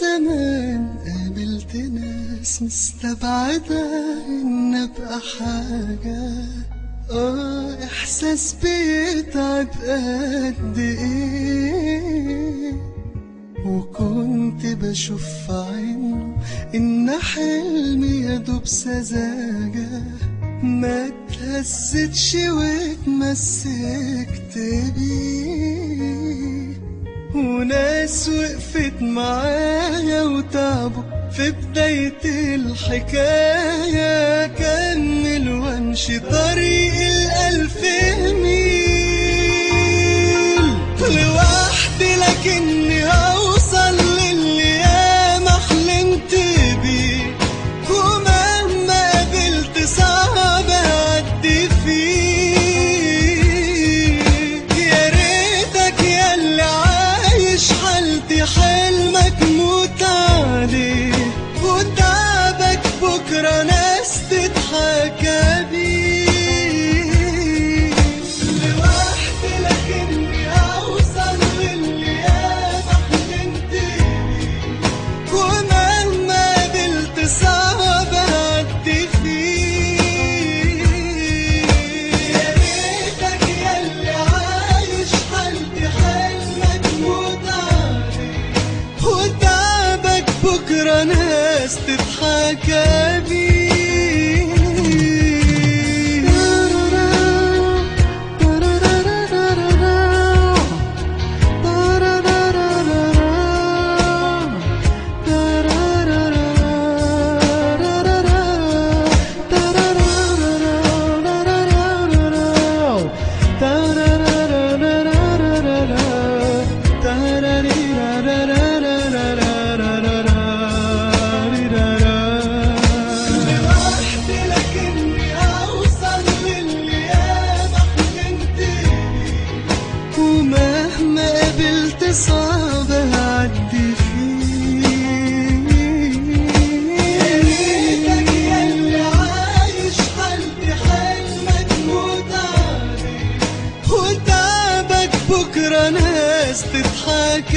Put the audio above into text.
زمان قابلت ناس مستبعدة إن أبقى حاجة، إحساس بيتعب قد إيه، وكنت بشوف في عينه إن حلمي يدوب سذاجة، ما اتهزتش واتمسكت بيه، وناس وقفت معايا وتعبوا في بداية الحكاية، كمل وامشي طريق الألف ميل لوحدي، لكني هوصل للي ياما حلمت بيه، ومهما قابلت صعب أعدي فيه. يا ريتك ياللي عايش حالتي حلمك موت عليه، وتعبك بكرة ناس تضحك بيه. لوحدي لكني هوصل للي ياما حلمت بيه، ومهما قابلت صعب أعدي فيه. يا ريتك ياللي عايش حالتي حلمك موت عليه، وتعبك بكرة ناس تضحك بيه. لوحدي لكني هوصل للي ياما حلمت بيه، ومهما قابلت صعب أعدي فيه. يا ريتك ياللي عايش حالتي حلمك موت عليه، وتعبك بكرة ناس تضحك